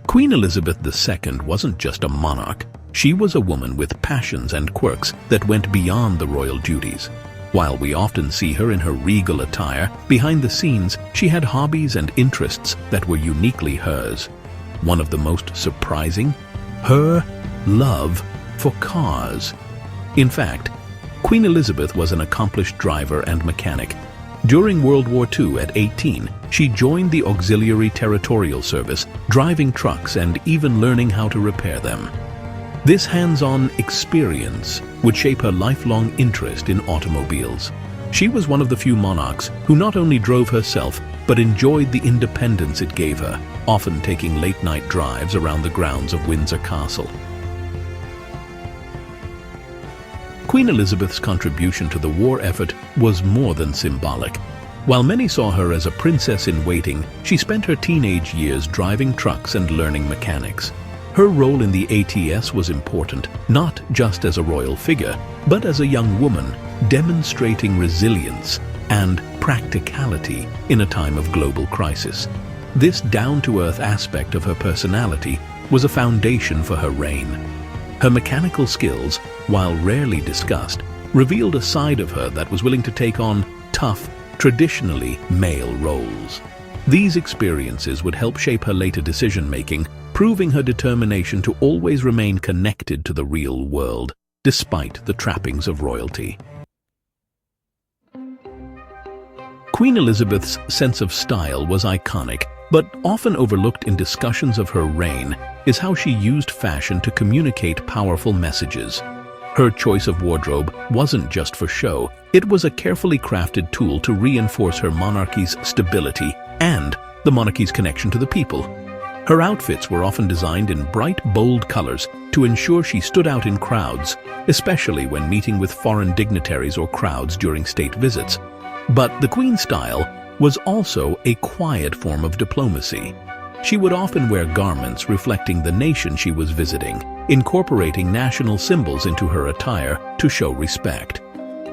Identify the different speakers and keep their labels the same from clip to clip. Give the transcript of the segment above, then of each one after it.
Speaker 1: Queen Elizabeth II wasn't just a monarch. She was a woman with passions and quirks that went beyond the royal duties. While we often see her in her regal attire, behind the scenes she had hobbies and interests that were uniquely hers. One of the most surprising? Her love for cars. In fact, Queen Elizabeth was an accomplished driver and mechanic. During World War II at 18, she joined the Auxiliary Territorial Service, driving trucks and even learning how to repair them. This hands-on experience would shape her lifelong interest in automobiles. She was one of the few monarchs who not only drove herself, but enjoyed the independence it gave her, often taking late-night drives around the grounds of Windsor Castle. Queen Elizabeth's contribution to the war effort was more than symbolic. While many saw her as a princess-in-waiting, she spent her teenage years driving trucks and learning mechanics. Her role in the ATS was important, not just as a royal figure, but as a young woman, demonstrating resilience and practicality in a time of global crisis. This down-to-earth aspect of her personality was a foundation for her reign. Her mechanical skills, while rarely discussed, revealed a side of her that was willing to take on tough, traditionally male roles. These experiences would help shape her later decision-making, proving her determination to always remain connected to the real world, despite the trappings of royalty. Queen Elizabeth's sense of style was iconic, but often overlooked in discussions of her reign is how she used fashion to communicate powerful messages. Her choice of wardrobe wasn't just for show, it was a carefully crafted tool to reinforce her monarchy's stability and the monarchy's connection to the people. Her outfits were often designed in bright, bold colors to ensure she stood out in crowds, especially when meeting with foreign dignitaries or crowds during state visits. But the Queen's style was also a quiet form of diplomacy. She would often wear garments reflecting the nation she was visiting, incorporating national symbols into her attire to show respect.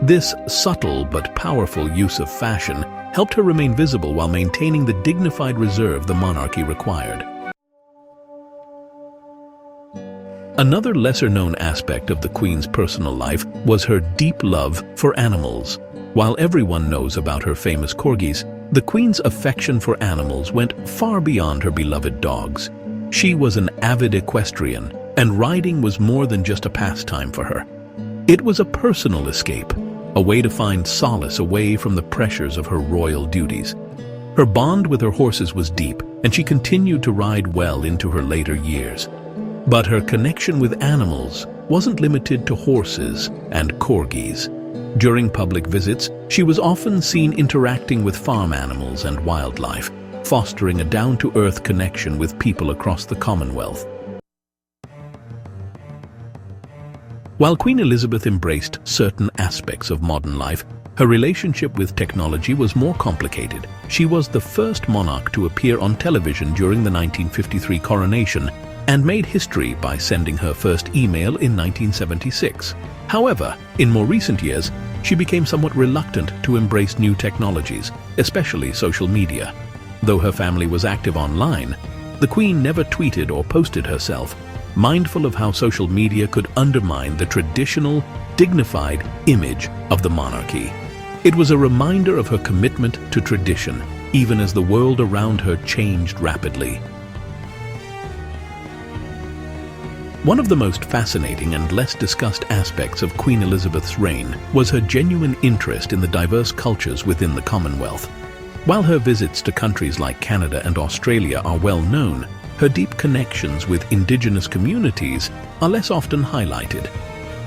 Speaker 1: This subtle but powerful use of fashion helped her remain visible while maintaining the dignified reserve the monarchy required. Another lesser-known aspect of the Queen's personal life was her deep love for animals. While everyone knows about her famous corgis, the Queen's affection for animals went far beyond her beloved dogs. She was an avid equestrian, and riding was more than just a pastime for her. It was a personal escape, a way to find solace away from the pressures of her royal duties. Her bond with her horses was deep, and she continued to ride well into her later years. But her connection with animals wasn't limited to horses and corgis. During public visits, she was often seen interacting with farm animals and wildlife, fostering a down-to-earth connection with people across the Commonwealth. While Queen Elizabeth embraced certain aspects of modern life, her relationship with technology was more complicated. She was the first monarch to appear on television during the 1953 coronation and made history by sending her first email in 1976. However, in more recent years, she became somewhat reluctant to embrace new technologies, especially social media. Though her family was active online, the Queen never tweeted or posted herself, mindful of how social media could undermine the traditional, dignified image of the monarchy. It was a reminder of her commitment to tradition, even as the world around her changed rapidly. One of the most fascinating and less discussed aspects of Queen Elizabeth's reign was her genuine interest in the diverse cultures within the Commonwealth. While her visits to countries like Canada and Australia are well known, her deep connections with Indigenous communities are less often highlighted.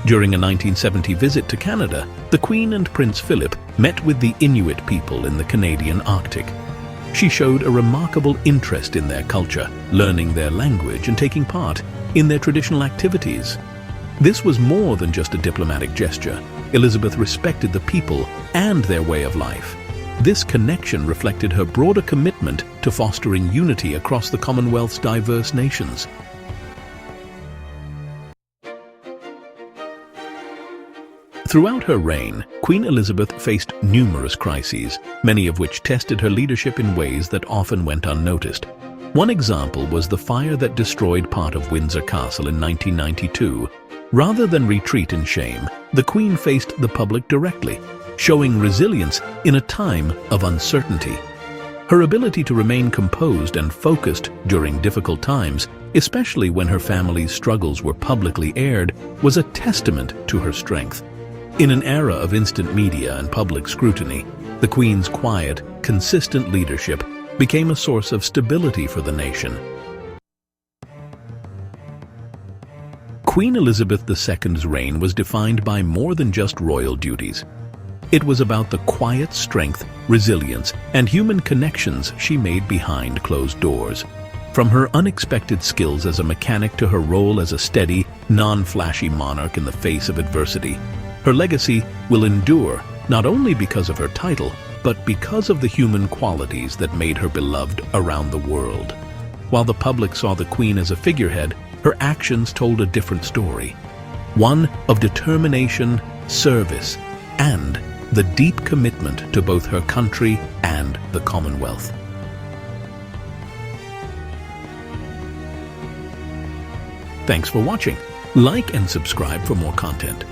Speaker 1: During a 1970 visit to Canada, the Queen and Prince Philip met with the Inuit people in the Canadian Arctic. She showed a remarkable interest in their culture, learning their language and taking part in their traditional activities. This was more than just a diplomatic gesture. Elizabeth respected the people and their way of life. This connection reflected her broader commitment to fostering unity across the Commonwealth's diverse nations. Throughout her reign, Queen Elizabeth faced numerous crises, many of which tested her leadership in ways that often went unnoticed. One example was the fire that destroyed part of Windsor Castle in 1992. Rather than retreat in shame, the Queen faced the public directly, showing resilience in a time of uncertainty. Her ability to remain composed and focused during difficult times, especially when her family's struggles were publicly aired, was a testament to her strength. In an era of instant media and public scrutiny, the Queen's quiet, consistent leadership became a source of stability for the nation. Queen Elizabeth II's reign was defined by more than just royal duties. It was about the quiet strength, resilience, and human connections she made behind closed doors. From her unexpected skills as a mechanic to her role as a steady, non-flashy monarch in the face of adversity, her legacy will endure not only because of her title, but because of the human qualities that made her beloved around the world. While the public saw the Queen as a figurehead, her actions told a different story. One of determination, service, and the deep commitment to both her country and the Commonwealth. Thanks for watching. Like and subscribe for more content.